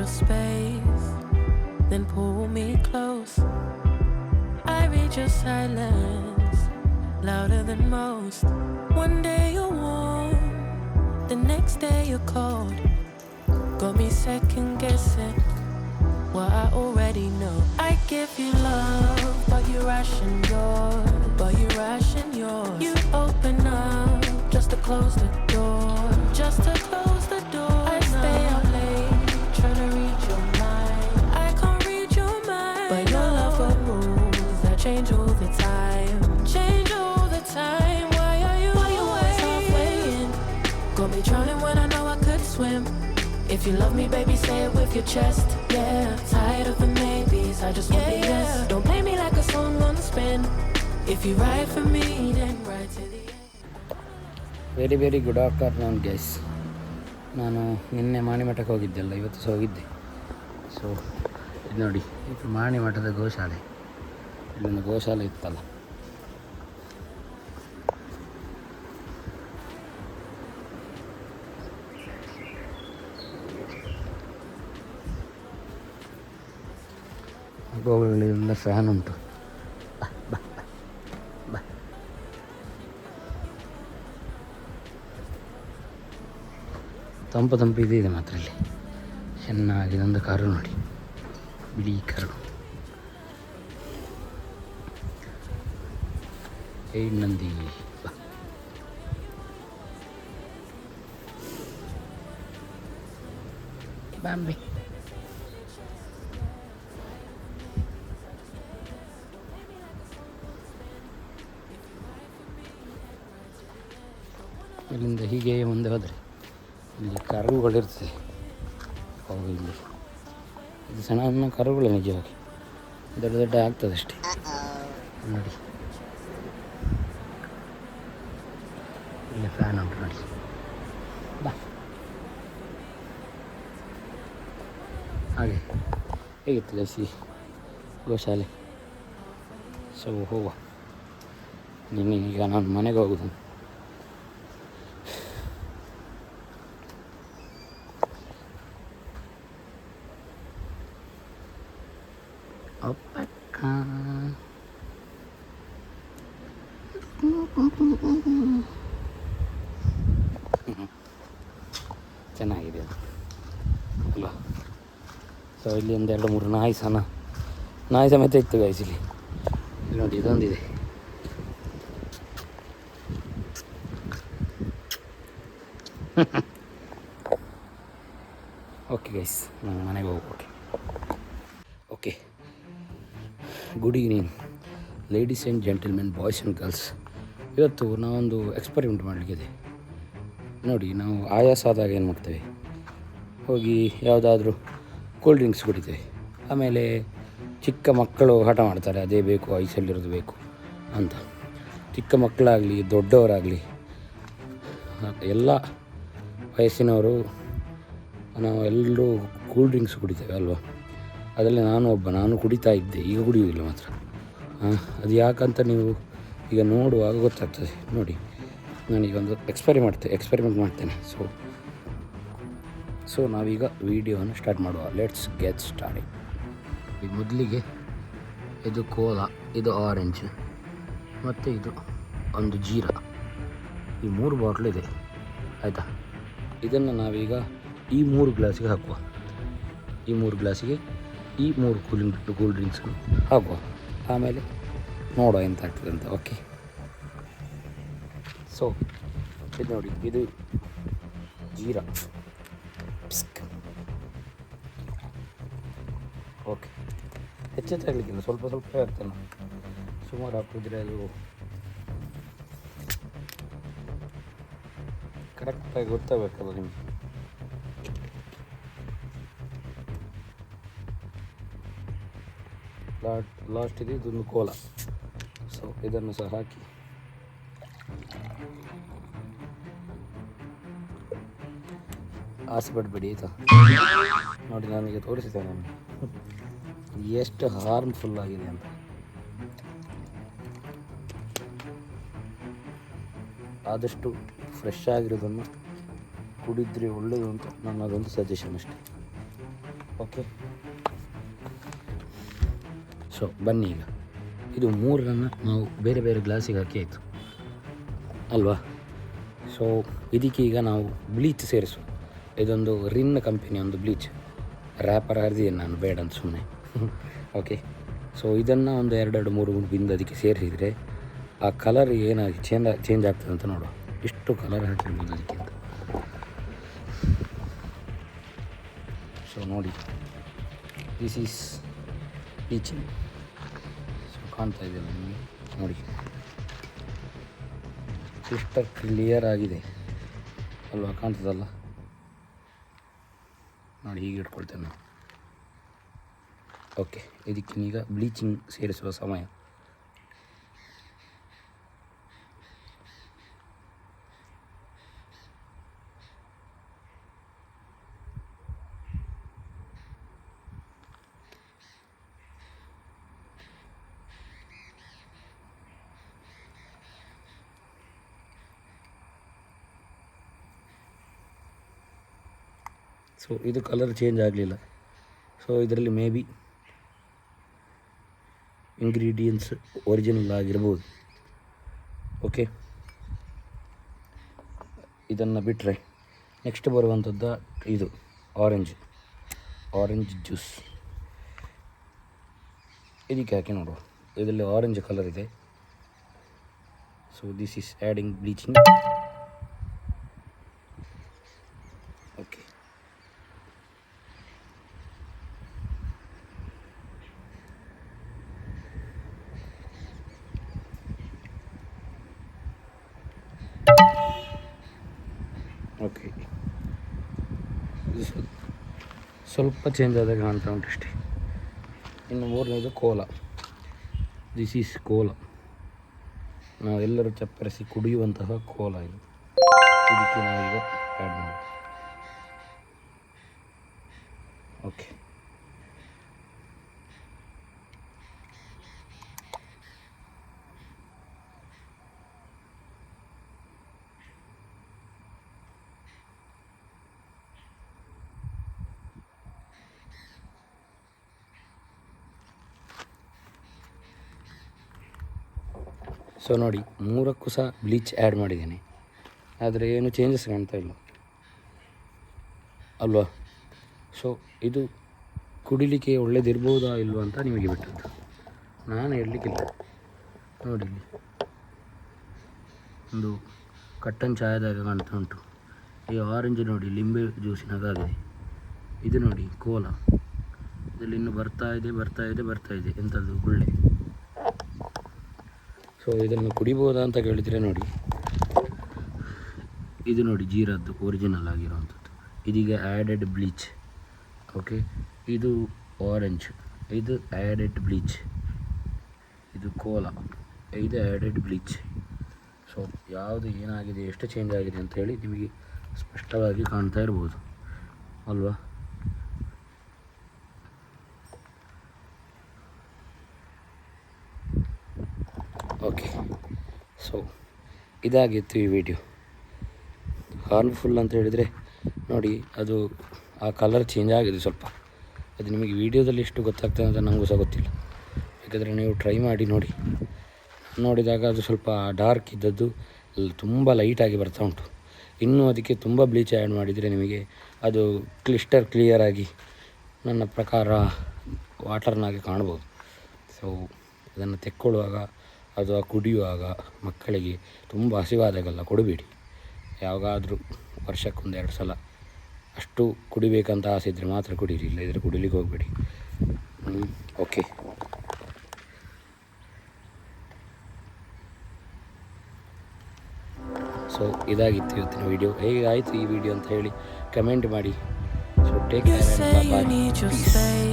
your space, then pull me close. I read your silence, louder than most. One day you're warm, the next day you're cold. Got me second guessing what I already know. I give you love, but you ration yours. You open up just to close the door. I stay up late, trying to read your mind. I can't read your mind, but your love got rules that change all the time. Why are you always halfway in? Got me drowning when I know I could swim. If you love me, baby, say it with your chest. Yeah, tired of the maybes, I just want the yes. Don't play me like a song on spin. If you ride for me, then ride to the end. Very good afternoon guys. ನಾನು ನಿನ್ನೆ ಮಾಣಿಮಠಕ್ಕೆ ಹೋಗಿದ್ದೆಲ್ಲ, ಇವತ್ತು ಸಹ ಹೋಗಿದ್ದೆ. So ಇದು ನೋಡಿ, ಇದು ಮಾಣಿಮಠದ ಗೋಶಾಲೆ. ಇಲ್ಲೊಂದು ಗೋಶಾಲೆ ಇತ್ತಲ್ಲ, ಗೋವುಗಳೆಲ್ಲ ಫ್ಯಾನ್ ಉಂಟು. ತಂಪು ಇದೆ ಮಾತ್ರ ಇಲ್ಲಿ. ಚೆನ್ನಾಗಿದೆ. ಒಂದು ಕರು ನೋಡಿ, ಬಿಳಿ ಕರು. ನಂದಿ ಬಾಂಬೆ. ಇಲ್ಲಿಂದ ಹೀಗೆ ಮುಂದೆ ಹೋದರೆ ಇಲ್ಲಿ ಕರುಗಳಿರ್ತದೆ. ಅವು ಇಲ್ಲಿ ಇದು ಸಣ್ಣ ಕರುಗಳು, ನಿಜವಾಗಿ ದೊಡ್ಡ ಆಗ್ತದೆ ಅಷ್ಟೇ ನೋಡಿ. ಇಲ್ಲಿ ಫ್ಯಾನ್ ಉಂಟು ನೋಡಿ. ಬಾ, ಹಾಗೆ ಹೇಗಿತ್ತು ಲಸಿ ಗೋಶಾಲೆ. ಸೊ ಹೋಗುವ. ನಿಮಗೀಗ ನಾನು ಮನೆಗೆ ಹೋಗೋದು. ಚೆನ್ನಾಗಿದೆ ಅಲ್ವಾ? ಸೊ ಇಲ್ಲಿ ಒಂದು 2-3 ನಾಯಿ ಸಮೇತ ಇತ್ತು ಗೈಸ್. ಇಲ್ಲಿ ನೋಡಿ, ಇದೊಂದಿದೆ. ಓಕೆ ಗೈಸ್, ನಾನು ಮನೆಗೆ ಹೋಗ್ಬೇಕು. Okay, good evening ladies and gentlemen, boys and girls. ಇವತ್ತು ನಾವೊಂದು ಎಕ್ಸ್ಪರಿಮೆಂಟ್ ಮಾಡಲಿಕ್ಕಿದೆ. ನೋಡಿ, ನಾವು ಆಯಾಸ ಆದಾಗ ಏನು ಮಾಡ್ತೇವೆ, ಹೋಗಿ ಯಾವುದಾದ್ರೂ ಕೂಲ್ ಡ್ರಿಂಕ್ಸ್ ಕುಡಿತೇವೆ. ಆಮೇಲೆ ಚಿಕ್ಕ ಮಕ್ಕಳು ಹಠ ಮಾಡ್ತಾರೆ, ಅದೇ ಬೇಕು, ಐಸಲ್ಲಿರೋದು ಬೇಕು ಅಂತ. ಚಿಕ್ಕ ಮಕ್ಕಳಾಗಲಿ ದೊಡ್ಡವರಾಗಲಿ ಎಲ್ಲ ವಯಸ್ಸಿನವರು ನಾವು ಎಲ್ಲರೂ ಕೂಲ್ ಡ್ರಿಂಕ್ಸ್ ಕುಡಿತೇವೆ ಅಲ್ವಾ? ಅದರಲ್ಲಿ ನಾನು ಕುಡಿತಾ ಇದ್ದೆ, ಈಗ ಕುಡಿಯೋದಿಲ್ಲ ಮಾತ್ರ. ಅದು ಯಾಕಂತ ನೀವು ಈಗ ನೋಡುವಾಗ ಗೊತ್ತಾಗ್ತದೆ. ನೋಡಿ, ನಾನೀಗ ಒಂದು ಎಕ್ಸ್ಪೆರಿಮೆಂಟ್ ಮಾಡ್ತೇನೆ. ಸೊ ನಾವೀಗ ವಿಡಿಯೋವನ್ನು ಸ್ಟಾರ್ಟ್ ಮಾಡುವ. Let's get start. ಈಗ ಮೊದಲಿಗೆ ಇದು ಕೋಲಾ, ಇದು ಆರೆಂಜ್ ಮತ್ತು ಇದು ಒಂದು ಜೀರಾ, ಈ 3 ಬಾಟ್ಲ್ ಇದೆ ಆಯಿತಾ? ಇದನ್ನು ನಾವೀಗ ಈ 3 ಗ್ಲಾಸಿಗೆ ಹಾಕುವ. ಈ 3 ಗ್ಲಾಸಿಗೆ ಈ 3 ಕೂಲ್ ಡ್ರಿಂಕ್ಸನ್ನು ಹಾಕುವ. ಆಮೇಲೆ ನೋಡುವ ಎಂತ ಆಗ್ತದೆ ಅಂತ. ಓಕೆ, ಸೊ ಇದು ನೋಡಿ, ಇದು ಜೀರಾ. ಓಕೆ, ಹೆಚ್ಚಾಗಲಿಕ್ಕಿಲ್ಲ, ಸ್ವಲ್ಪ ಇರ್ತೇನೆ. ಸುಮಾರು ಹಾಕಿದ್ರೆ ಅದು ಕರೆಕ್ಟಾಗಿ ಗೊತ್ತಾಗಬೇಕಲ್ಲ ನಿಮಗೆ. ಲಾಸ್ಟ್ ಇದೆ ಇದೊಂದು ಕೋಲಾ. ಸೊ ಇದನ್ನು ಸಹ ಹಾಕಿ ಆಸೆ ಪಡಬೇಡಿ ಆಯಿತಾ? ನೋಡಿ, ನನಗೆ ತೋರಿಸಿದ್ದೇನೆ ಎಷ್ಟು ಹಾರ್ಮ್ಫುಲ್ ಆಗಿದೆ ಅಂತ. ಆದಷ್ಟು ಫ್ರೆಶ್ ಆಗಿರೋದನ್ನು ಕುಡಿದ್ರೆ ಒಳ್ಳೆಯದು ಅಂತ ನನ್ನದೊಂದು ಸಜೆಷನ್ ಅಷ್ಟೇ. ಓಕೆ. ಸೊ ಬನ್ನಿ, ಈಗ ಇದು 3 ನಾವು ಬೇರೆ ಬೇರೆ ಗ್ಲಾಸಿಗೆ ಹಾಕಿ ಆಯಿತು ಅಲ್ವಾ. ಸೊ ಇದಕ್ಕೆ ಈಗ ನಾವು ಬ್ಲೀಚ್ ಸೇರಿಸು. ಇದೊಂದು ರಿನ್ ಕಂಪನಿ ಒಂದು ಬ್ಲೀಚ್ ರ್ಯಾಪರ್ ಹರಿದಿದ್ದೇನೆ ನಾನು, ಬೇಡ ಅಂತ ಸುಮ್ಮನೆ. ಓಕೆ. ಸೊ ಇದನ್ನು ಒಂದು 2-3 ಬಿಂದು ಅದಕ್ಕೆ ಸೇರಿಸಿದರೆ ಆ ಕಲರ್ ಏನಾಗಿ ಚೇಂಜ್ ಆಗ್ತದೆ ಅಂತ ನೋಡುವ. ಇಷ್ಟು ಕಲರ್ ಹಾಕಿರ್ಬೋದು ಅದಕ್ಕೆ ಅಂತ. ಸೊ ನೋಡಿ, ದಿಸ್ ಈಸ್ ಬ್ಲೀಚಿಂಗ್. ಸೊ ಕಾಣ್ತಾ ಇದೆಯಲ್ಲ ನಿಮಗೆ, ನೋಡಿ ಕ್ಲಿಸ್ಟರ್ ಕ್ಲಿಯರ್ ಆಗಿದೆ ಅಲ್ವಾ, ಕಾಣ್ತದಲ್ಲ. ನೋಡಿ ಹೀಗೆ ಇಟ್ಕೊಳ್ತೇನೆ ನಾನು. ಓಕೆ, ಇದಕ್ಕೀಗ ಬ್ಲೀಚಿಂಗ್ ಸೇರಿಸುವ ಸಮಯ. ಸೊ ಇದು ಕಲರ್ ಚೇಂಜ್ ಆಗಲಿಲ್ಲ. ಸೊ ಇದರಲ್ಲಿ ಮೇ ಬಿ ಇಂಗ್ರೀಡಿಯೆಂಟ್ಸ್ ಒರಿಜಿನಲ್ ಆಗಿರ್ಬೋದು. ಓಕೆ, ಇದನ್ನು ಬಿಟ್ಟರೆ ನೆಕ್ಸ್ಟ್ ಬರುವಂಥದ್ದು ಇದು ಆರೆಂಜ್ ಜ್ಯೂಸ್. ಇದಕ್ಕೆ ಹಾಕಿ ನೋಡುವ. ಇದರಲ್ಲಿ ಆರೆಂಜ್ ಕಲರ್ ಇದೆ. So this is adding bleaching. Okay, okay, ಇದು ಸ್ವಲ್ಪ ಚೇಂಜ್ ಆದಾಗ ಕಾಣ್ತಾ ಉಂಟು ಅಷ್ಟೇ. ಇನ್ನು 3ನೇದು ಕೋಲಾ. ದಿಸ್ ಈಸ್ ಕೋಲಾ, ನಾವೆಲ್ಲರೂ ಚಪ್ಪರಿಸಿ ಕುಡಿಯುವಂತಹ ಕೋಲಾ ಇದು. ಇದಕ್ಕೆ ನಾವೀಗ ಆ್ಯಡ್ ಮಾಡಿ. ಓಕೆ, ಸೊ ನೋಡಿ 3ಕ್ಕೂ ಸಹ ಬ್ಲೀಚ್ ಆ್ಯಡ್ ಮಾಡಿದ್ದೇನೆ, ಆದರೆ ಏನು ಚೇಂಜಸ್ ಕಾಣ್ತಾ ಇಲ್ಲ ಅಲ್ವಾ. ಸೊ ಇದು ಕುಡಿಲಿಕ್ಕೆ ಒಳ್ಳೇದಿರ್ಬೋದಾ ಇಲ್ವಾ ಅಂತ ನಿಮಗೆ ಬಿಟ್ಟದ್ದು, ನಾನು ಹೇಳಲಿಕ್ಕಿಲ್ಲ. ನೋಡಿ ಇಲ್ಲಿ ಒಂದು ಕಟ್ಟನ್ ಚಾಯದಾಗ ಕಾಣ್ತಾ ಉಂಟು. ಈ ಆರೆಂಜ್ ನೋಡಿ ಲಿಂಬೆ ಜ್ಯೂಸಿನದಾಗಿದೆ. ಇದು ನೋಡಿ ಕೋಲಾ, ಇದರಲ್ಲಿ ಇನ್ನೂ ಬರ್ತಾ ಇದೆ ಎಂಥದ್ದು ಗುಳ್ಳೆ. ಸೊ ಇದನ್ನು ಕುಡಿಬೋದಾ ಅಂತ ಕೇಳಿದರೆ ನೋಡಿ, ಇದು ನೋಡಿ ಜೀರದ್ದು ಒರಿಜಿನಲ್ ಆಗಿರುವಂಥದ್ದು. ಇದೀಗ ಆ್ಯಡೆಡ್ ಬ್ಲೀಚ್. ಓಕೆ, ಇದು ಆರೆಂಜ್, ಇದು ಆ್ಯಡೆಡ್ ಬ್ಲೀಚ್. ಇದು ಕೋಲಾ, ಇದು ಆ್ಯಡೆಡ್ ಬ್ಲೀಚ್. ಸೊ ಯಾವುದು ಏನಾಗಿದೆ, ಎಷ್ಟು ಚೇಂಜ್ ಆಗಿದೆ ಅಂತ ಹೇಳಿ ನಿಮಗೆ ಸ್ಪಷ್ಟವಾಗಿ ಕಾಣ್ತಾ ಇರ್ಬೋದು ಅಲ್ವಾ. ಓಕೆ, ಸೊ ಇದಾಗಿತ್ತು ಈ ವಿಡಿಯೋ. ಹಾರ್ಮ್ಫುಲ್ ಅಂತ ಹೇಳಿದರೆ ನೋಡಿ, ಅದು ಆ ಕಲರ್ ಚೇಂಜ್ ಆಗಿದೆ ಸ್ವಲ್ಪ. ಅದು ನಿಮಗೆ ವೀಡಿಯೋದಲ್ಲಿ ಎಷ್ಟು ಗೊತ್ತಾಗ್ತದೆ ಅಂತ ನನಗೂ ಸಹ ಗೊತ್ತಿಲ್ಲ. ಯಾಕಂದರೆ ನೀವು ಟ್ರೈ ಮಾಡಿ ನೋಡಿ. ನೋಡಿದಾಗ ಅದು ಸ್ವಲ್ಪ ಡಾರ್ಕ್ ಇದ್ದದ್ದು ತುಂಬ ಲೈಟಾಗಿ ಬರ್ತಾ ಉಂಟು. ಇನ್ನೂ ಅದಕ್ಕೆ ತುಂಬ ಬ್ಲೀಚ್ ಆ್ಯಡ್ ಮಾಡಿದರೆ ನಿಮಗೆ ಅದು ಕ್ಲಿಯರ್ ಆಗಿ ನನ್ನ ಪ್ರಕಾರ ವಾಟರ್ನಾಗೆ ಕಾಣ್ಬೋದು. ಸೊ ಅದನ್ನು ತೆಕ್ಕೊಳ್ಳುವಾಗ ಅದು ಕುಡಿಯುವಾಗ ಮಕ್ಕಳಿಗೆ ತುಂಬ ಹಸಿವಾದಾಗೆಲ್ಲ ಕೊಡಬೇಡಿ. ಯಾವಾಗಾದರೂ ವರ್ಷಕ್ಕೊಂದು 2 ಸಲ ಅಷ್ಟು ಕುಡಿಬೇಕಂತ ಆಸೆ ಇದ್ದರೆ ಮಾತ್ರ ಕುಡೀರಿ, ಇಲ್ಲದಿದ್ದರೆ ಕುಡಿಲಿಕ್ಕೆ ಹೋಗಬೇಡಿ. ಓಕೆ, ಸೊ ಇದಾಗಿತ್ತು ಇವತ್ತಿನ ವಿಡಿಯೋ. ಹೇಗೆ ಆಯಿತು ಈ ವಿಡಿಯೋ ಅಂತ ಹೇಳಿ ಕಮೆಂಟ್ ಮಾಡಿ. So take care.